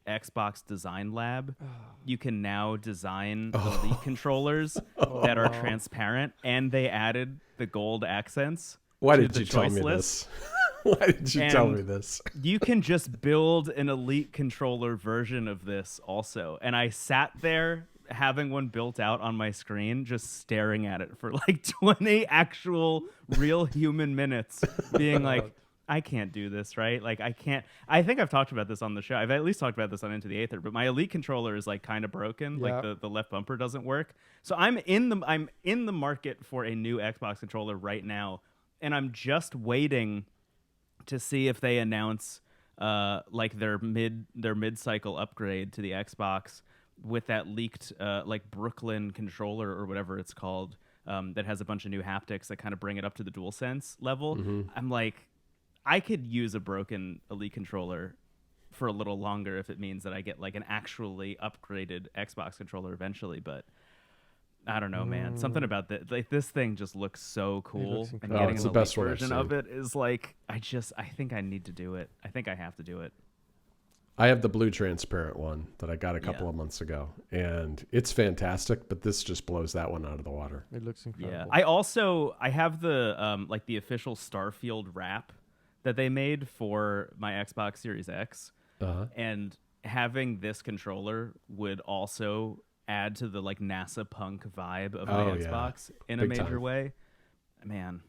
Xbox Design Lab, you can now design Elite controllers that are transparent, and they added the gold accents. Why to did the you tell choice me list. this? Why did you tell And- me this? You can just build an Elite controller version of this also. And I sat there having one built out on my screen, just staring at it for like 20 actual real human minutes, being like, I can't do this, right? Like, I can't. I think I've talked about this on the show. I've at least talked about this on Into the Aether, but my Elite controller is like kind of broken. Yeah. Like the left bumper doesn't work. So I'm in the market for a new Xbox controller right now, and I'm just waiting to see if they announce like their mid-cycle upgrade to the Xbox with that leaked like Brooklyn controller or whatever it's called, that has a bunch of new haptics that kind of bring it up to the DualSense level. I'm like, I could use a broken Elite controller for a little longer if it means that I get like an actually upgraded Xbox controller eventually, but I don't know, man. Something about that, like, this thing just looks so cool, looks and incredible. getting It's an the best Elite one I've version of seen. it is like, I think I need to do it. I think I have to do it. I have the blue transparent one that I got a couple Yeah. of months ago, and it's fantastic, but this just blows that one out of the water. It looks incredible. Yeah. I have the like the official Starfield wrap that they made for my Xbox Series X, Uh-huh. and having this controller would also add to the like NASA punk vibe of my Oh, yeah. Xbox in Big a major time. way. Man,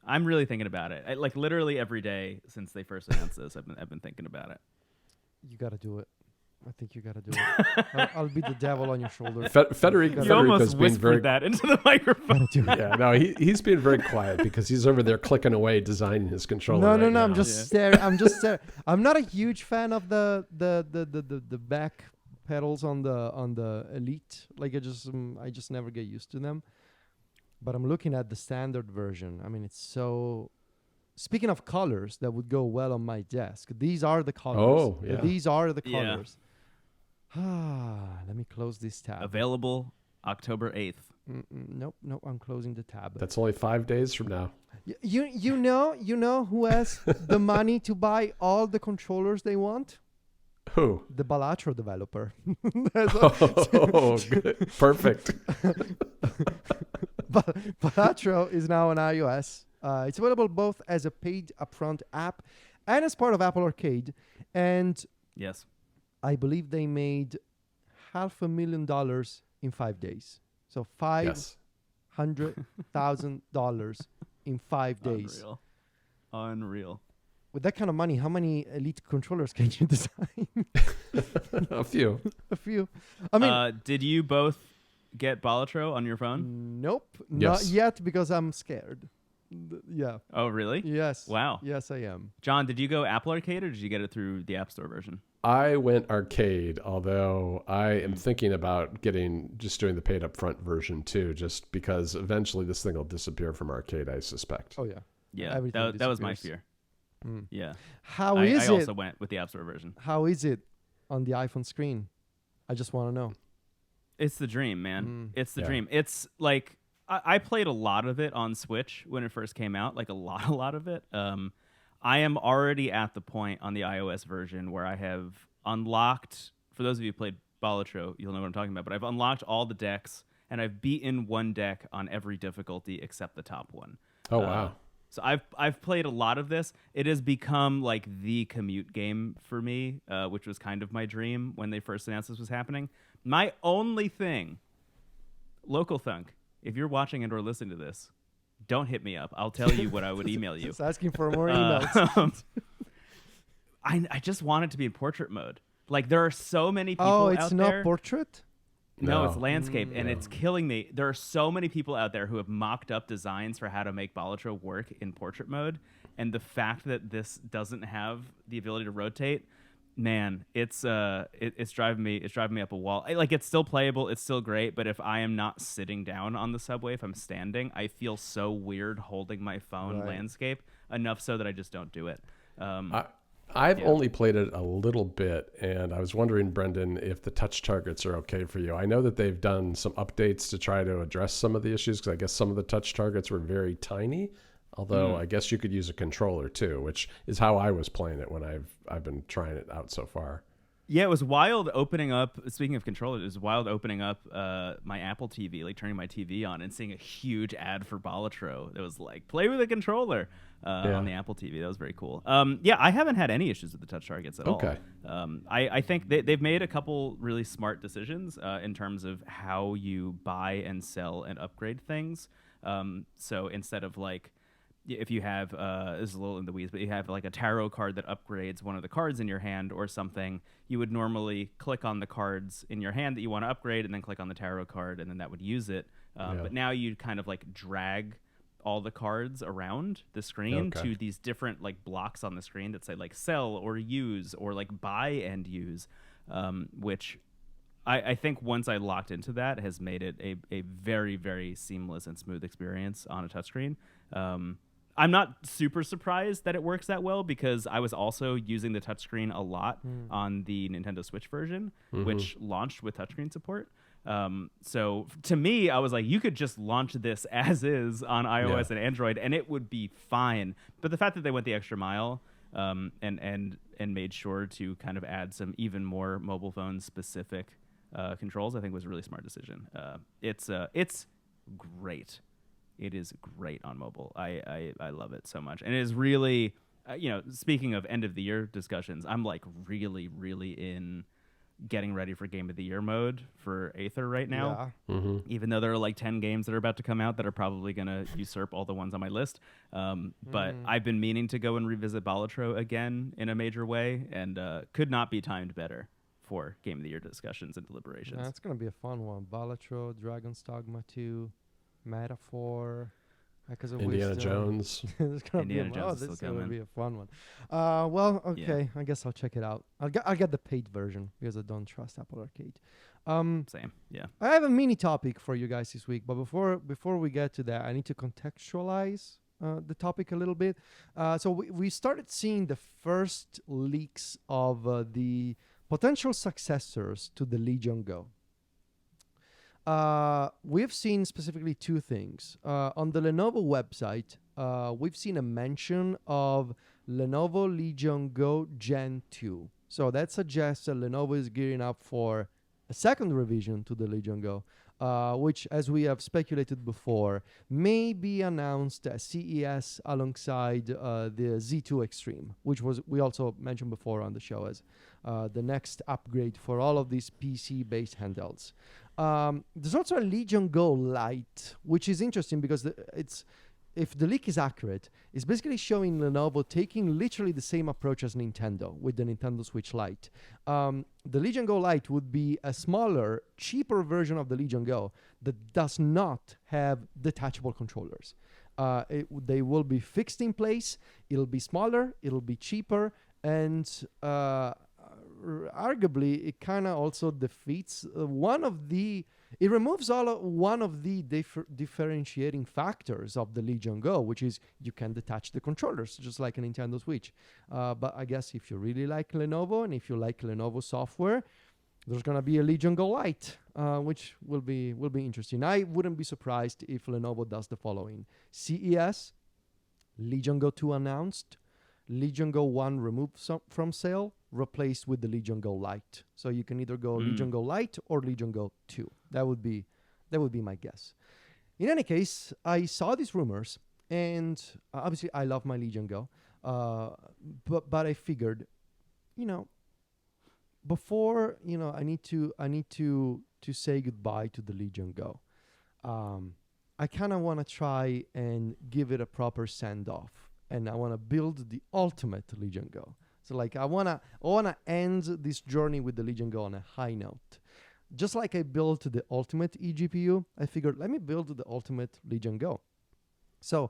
I'm really thinking about it. Like literally every day since they first announced this, I've been thinking about it. You gotta do it. I think you gotta do it. I'll be the devil on your shoulder. Federico's You almost being whispered very that into the microphone. Do it. yeah, no, he's being very quiet because he's over there clicking away designing his controller. No, right no. now. I'm just Yeah. staring. I'm just staring. I'm not a huge fan of the back pedals on the Elite. Like I just never get used to them. But I'm looking at the standard version. I mean, it's so. Speaking of colors that would go well on my desk, these are the colors. Oh, yeah. These are the Yeah. colors. Let me close this tab. Available October 8th. Nope. I'm closing the tab. That's only 5 days from now. You know who has the money to buy all the controllers they want? Who? The Balatro developer. Oh, good. Perfect. Balatro is now on iOS. It's available both as a paid upfront app and as part of Apple Arcade. And Yes. I believe they made $500,000 in 5 days. So Yes. $500,000 in 5 days. Unreal. With that kind of money, how many Elite controllers can you design? A few. A few. I mean, Did you both get Balatro on your phone? nope, not Yes. yet because I'm scared. Yeah. Oh, really? Yes. Wow. Yes, I am. John, did you go Apple Arcade or did you get it through the App Store version? I went arcade, although I am thinking about just doing the paid upfront version too, just because eventually this thing will disappear from arcade, I suspect. Oh yeah. Yeah, Everything that was my disappears. fear. Yeah. How I is it? also went with the App Store version. How is it on the iPhone screen? I just want to know. It's the dream, man. It's the Yeah. dream. It's like I played a lot of it on Switch when it first came out, like a lot of it. I am already at the point on the iOS version where I have unlocked, for those of you who played Balatro, you'll know what I'm talking about, but I've unlocked all the decks, and I've beaten one deck on every difficulty except the top one. Oh, wow. So I've played a lot of this. It has become like the commute game for me, which was kind of my dream when they first announced this was happening. My only thing, Local Thunk, if you're watching and or listening to this, don't hit me up. I'll tell you what I would email you. Just asking for more emails. I just want it to be in portrait mode. Like, there are so many people Oh, out it's there. not portrait? No, No. it's landscape, and it's killing me. There are so many people out there who have mocked up designs for how to make Balatro work in portrait mode, and the fact that this doesn't have the ability to rotate, man, it's driving me up a wall. It's still playable, it's still great, but if I am not sitting down on the subway, if I'm standing, I feel so weird holding my phone landscape enough so that I just don't do it. I've only played it a little bit, and I was wondering, Brendon, if the touch targets are okay for you. I know that they've done some updates to try to address some of the issues, because I guess some of the touch targets were very tiny, although I guess you could use a controller too, which is how I was playing it when I've been trying it out so far. Yeah, it was wild opening up. Speaking of controllers, it was wild opening up my Apple TV, like turning my TV on and seeing a huge ad for Balatro. It was like, play with a controller on the Apple TV. That was very cool. Yeah, I haven't had any issues with the touch targets at all. I think they've made a couple really smart decisions in terms of how you buy and sell and upgrade things. So instead of like, if you have, this is a little in the weeds, but you have like a tarot card that upgrades one of the cards in your hand or something, you would normally click on the cards in your hand that you want to upgrade and then click on the tarot card and then that would use it. But now you kind of like drag all the cards around the screen to these different like blocks on the screen that say like sell or use or like buy and use, which I think once I locked into that has made it a very, very seamless and smooth experience on a touchscreen. I'm not super surprised that it works that well because I was also using the touchscreen a lot on the Nintendo Switch version, which launched with touchscreen support. So to me, I was like, you could just launch this as is on iOS and Android, and it would be fine. But the fact that they went the extra mile and made sure to kind of add some even more mobile phone specific controls, I think was a really smart decision. It's great. It is great on mobile. I love it so much. And it is really, speaking of end of the year discussions, I'm like really, really in getting ready for Game of the Year mode for Aether right now. Yeah. Even though there are like 10 games that are about to come out that are probably going to usurp all the ones on my list. But I've been meaning to go and revisit Balatro again in a major way and could not be timed better for Game of the Year discussions and deliberations. That's going to be a fun one. Balatro, Dragon's Dogma 2, Metaphor, Echoes of Indiana Wisdom. Jones. It's gonna Indiana be Jones is this is still gonna coming. be a fun one. Well, okay. I guess I'll check it out. I'll get the paid version because I don't trust Apple Arcade. Same, yeah. I have a mini topic for you guys this week, but before we get to that, I need to contextualize the topic a little bit. So we started seeing the first leaks of the potential successors to the Legion Go. We've seen specifically two things. On the Lenovo website, we've seen a mention of Lenovo Legion Go Gen 2. So that suggests that Lenovo is gearing up for a second revision to the Legion Go, which, as we have speculated before, may be announced at CES alongside the Z2 Extreme, which we also mentioned before on the show as the next upgrade for all of these PC-based handhelds. There's also a Legion Go Lite, which is interesting because if the leak is accurate, it's basically showing Lenovo taking literally the same approach as Nintendo with the Nintendo Switch Lite. The Legion Go Lite would be a smaller, cheaper version of the Legion Go that does not have detachable controllers. They will be fixed in place. It'll be smaller. It'll be cheaper, and arguably, it kind of also defeats one of the. It removes one of the differentiating factors of the Legion Go, which is you can detach the controllers, just like a Nintendo Switch. But I guess if you really like Lenovo and if you like Lenovo software, there's gonna be a Legion Go Lite, which will be interesting. I wouldn't be surprised if Lenovo does the following: CES, Legion Go 2 announced, Legion Go 1 removed from sale, replaced with the Legion Go Lite. So you can either go Legion Go Lite or Legion Go 2. That would be my guess. In any case, I saw these rumors, and obviously I love my Legion Go, but I figured, before I need to say goodbye to the Legion Go. I kind of want to try and give it a proper send off, and I want to build the ultimate Legion Go. So like I wanna end this journey with the Legion Go on a high note. Just like I built the ultimate eGPU, I figured let me build the ultimate Legion Go. So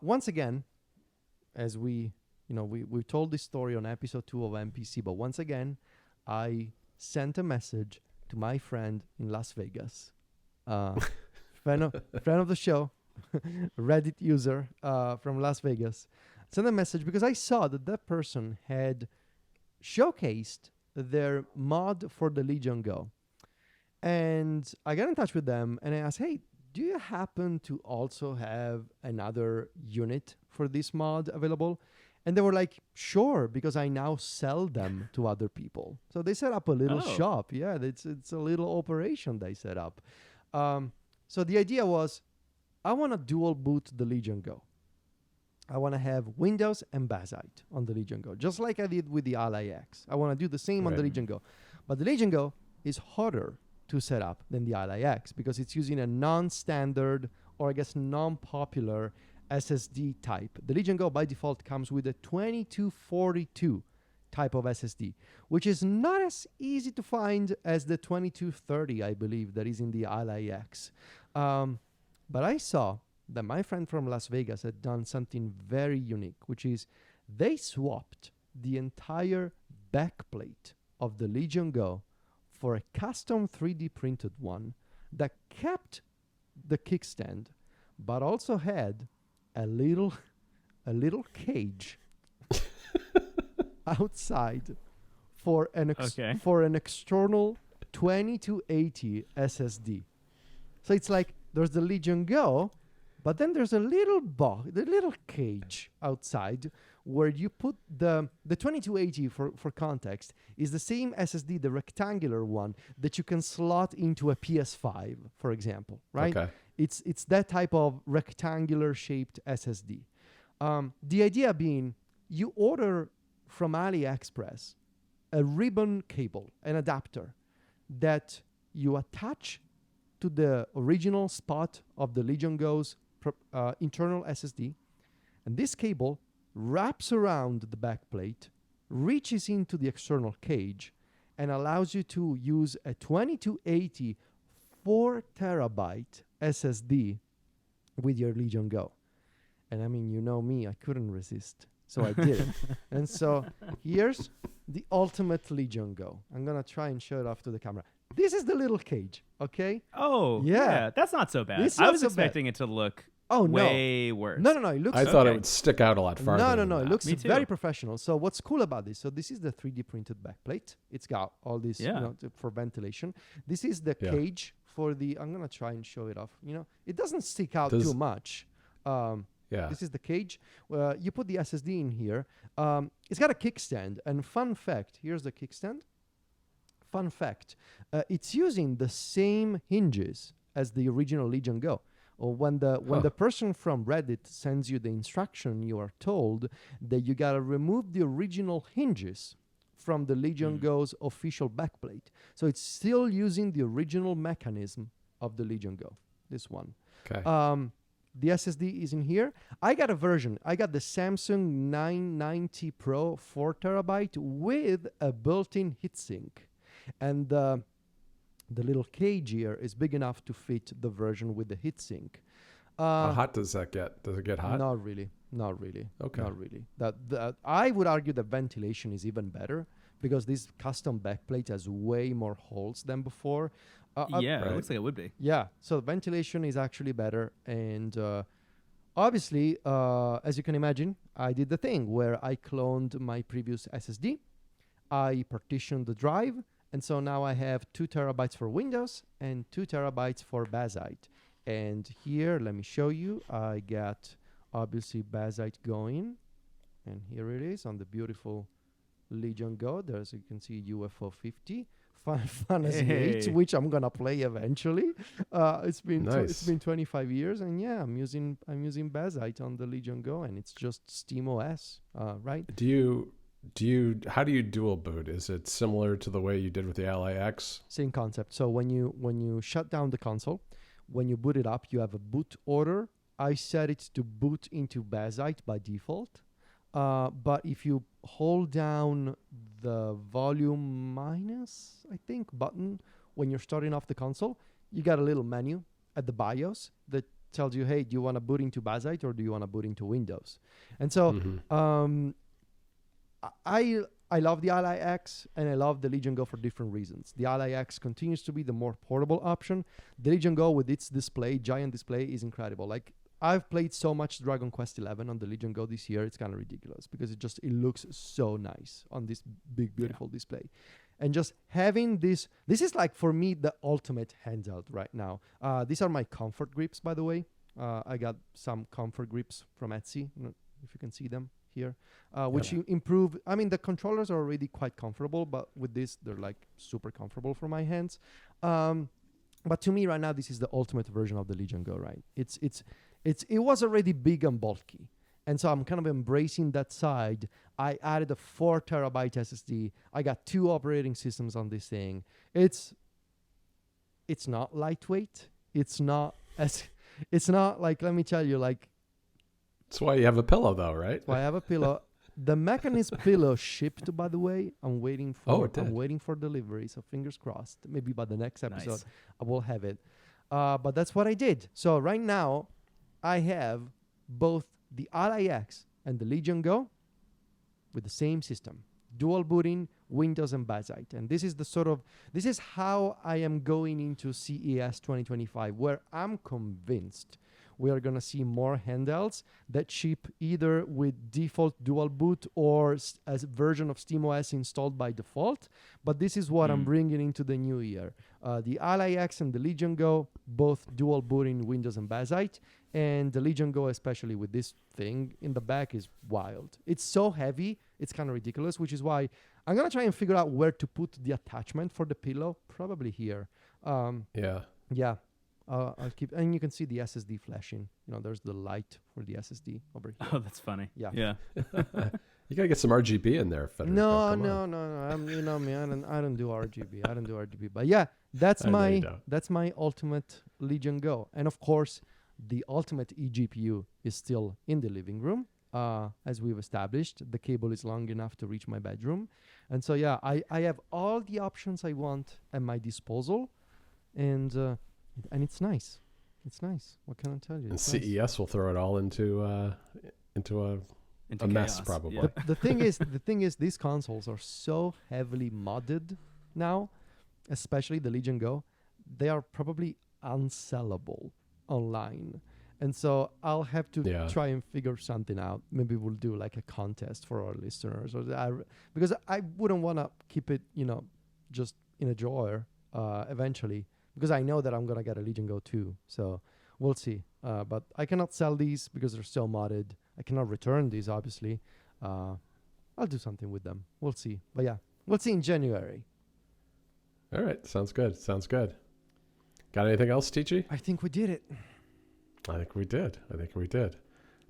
once again, as we told this story on episode 2 of NPC, but once again, I sent a message to my friend in Las Vegas, friend of the show, Reddit user from Las Vegas. Sent a message because I saw that person had showcased their mod for the Legion Go. And I got in touch with them and I asked, hey, do you happen to also have another unit for this mod available? And they were like, sure, because I now sell them to other people. So they set up a little shop. Yeah, it's a little operation they set up. So the idea was, I want to dual boot the Legion Go. I want to have Windows and Bazzite on the Legion Go, just like I did with the Ally X. I want to do the same on the Legion Go. But the Legion Go is harder to set up than the Ally X because it's using a non-standard, or I guess non-popular SSD type. The Legion Go by default comes with a 2242 type of SSD, which is not as easy to find as the 2230, I believe, that is in the Ally X. But I saw that my friend from Las Vegas had done something very unique, which is they swapped the entire backplate of the Legion Go for a custom 3D printed one that kept the kickstand, but also had a little cage outside for an external 2280 SSD. So it's like there's the Legion Go, but then there's a little cage outside where you put the 2280, for context, is the same SSD, the rectangular one, that you can slot into a PS5, for example, right? Okay. It's that type of rectangular shaped SSD. The idea being, you order from AliExpress a ribbon cable, an adapter, that you attach to the original spot of the Legion Go's internal SSD, and this cable wraps around the backplate, reaches into the external cage, and allows you to use a 2280 4 terabyte SSD with your Legion Go. And I mean, you know me, I couldn't resist. So I did it. And so here's the ultimate Legion Go. I'm going to try and show it off to the camera. This is the little cage, okay? Oh, yeah. That's not so bad. I was expecting it to look way worse. No. It looks. I thought it would stick out a lot farther. No. It looks very professional. So what's cool about this? So this is the 3D printed backplate. It's got all this, for ventilation. This is the cage for the. I'm gonna try and show it off. It doesn't stick out too much. This is the cage. You put the SSD in here. It's got a kickstand. And fun fact, here's the kickstand. Fun fact, it's using the same hinges as the original Legion Go. Or when the person from Reddit sends you the instruction, you are told that you gotta remove the original hinges from the Legion Go's official backplate. So it's still using the original mechanism of the Legion Go. This one. Okay. The SSD is in here. I got a version. I got the Samsung 990 Pro 4 terabyte with a built-in heatsink, and the little cage here is big enough to fit the version with the heatsink. How hot does that get? Does it get hot? Not really. Okay. Not really. That I would argue that ventilation is even better because this custom backplate has way more holes than before. Yeah, Right. it looks like it would be. Yeah, so ventilation is actually better. And obviously, as you can imagine, I did the thing where I cloned my previous SSD. I partitioned the drive. And so now I have 2 terabytes for Windows and 2 terabytes for Bazzite. And here, let me show you. I got, obviously, Bazzite going. And here it is on the beautiful Legion Go. There's, you can see UFO 50. Fantasy 8, which I'm gonna play eventually. It's been it's been 25 years, and yeah, I'm using Bazzite on the Legion Go, and it's just SteamOS, right? How do you dual boot? Is it similar to the way you did with the Ally X? Same concept. So when you shut down the console, when you boot it up, you have a boot order. I set it to boot into Bazzite by default. But if you hold down the volume minus, I think, button when you're starting off the console, you got a little menu at the BIOS that tells you, hey, do you want to boot into Bazzite or do you want to boot into Windows? And so I love the Ally X and I love the Legion Go for different reasons. The Ally X continues to be the more portable option. The Legion Go with its display, giant display, is incredible. Like, I've played so much Dragon Quest XI on the Legion Go this year. It's kind of ridiculous because it looks so nice on this big, beautiful display. And just having this is like, for me, the ultimate handheld right now. These are my comfort grips, by the way. I got some comfort grips from Etsy, if you can see them here, which improve. I mean, the controllers are already quite comfortable, but with this, they're like super comfortable for my hands. But to me right now, this is the ultimate version of the Legion Go, right? It was already big and bulky. And so I'm kind of embracing that side. I added a 4 terabyte SSD. I got 2 operating systems on this thing. It's not lightweight. It's not like, let me tell you, like. That's why you have a pillow though, right? That's why I have a pillow. The Mechanist pillow shipped, by the way. I'm waiting for delivery. So fingers crossed. Maybe by the next episode, I will have it. But that's what I did. So right now, I have both the Ally X and the Legion Go with the same system, dual booting, Windows and Bazzite. And this is how I am going into CES 2025, where I'm convinced we are going to see more handhelds that ship either with default dual boot or as a version of SteamOS installed by default. But this is what I'm bringing into the new year. The Ally X and the Legion Go, both dual booting Windows and Bazzite. And the Legion Go, especially with this thing in the back, is wild. It's so heavy, it's kind of ridiculous, which is why I'm going to try and figure out where to put the attachment for the pillow. Probably here. Yeah. I'll keep, and you can see the SSD flashing. There's the light for the SSD over here. Oh, that's funny. Yeah. You gotta get some RGB in there, Federico. No. You know me. I don't do RGB. But yeah, that's my ultimate Legion Go. And of course, the ultimate eGPU is still in the living room. As we've established, the cable is long enough to reach my bedroom. And so yeah, I have all the options I want at my disposal, and it's nice. It's nice. What can I tell you? And CES will throw it all into a mess, probably. Yeah. The thing is, these consoles are so heavily modded now, especially the Legion Go. They are probably unsellable online, and so I'll have to try and figure something out. Maybe we'll do like a contest for our listeners, because I wouldn't want to keep it, just in a drawer eventually. Because I know that I'm going to get a Legion Go too. So we'll see. But I cannot sell these because they're so modded. I cannot return these, obviously. I'll do something with them. We'll see. But yeah, we'll see in January. All right. Sounds good. Got anything else, Tichi? I think we did it. I think we did.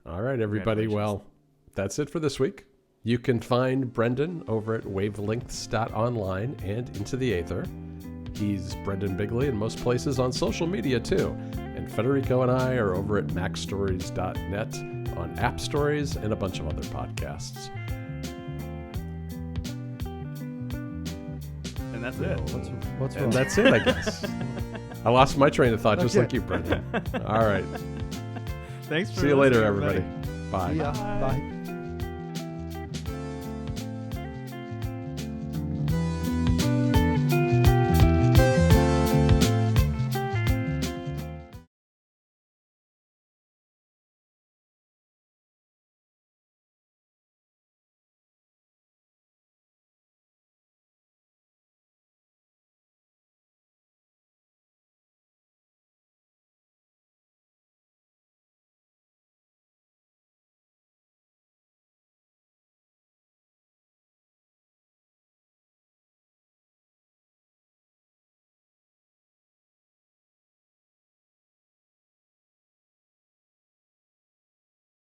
All right, everybody. Well, that's it for this week. You can find Brendon over at wavelengths.online and Into the Aether. He's Brendon Bigley in most places on social media too. And Federico and I are over at macstories.net on App Stories and a bunch of other podcasts. And that's it. What's wrong? And that's it, I guess. I lost my train of thought just like you, Brendon. All right. Thanks for See you later, listening, everybody. Bye. Yeah, bye.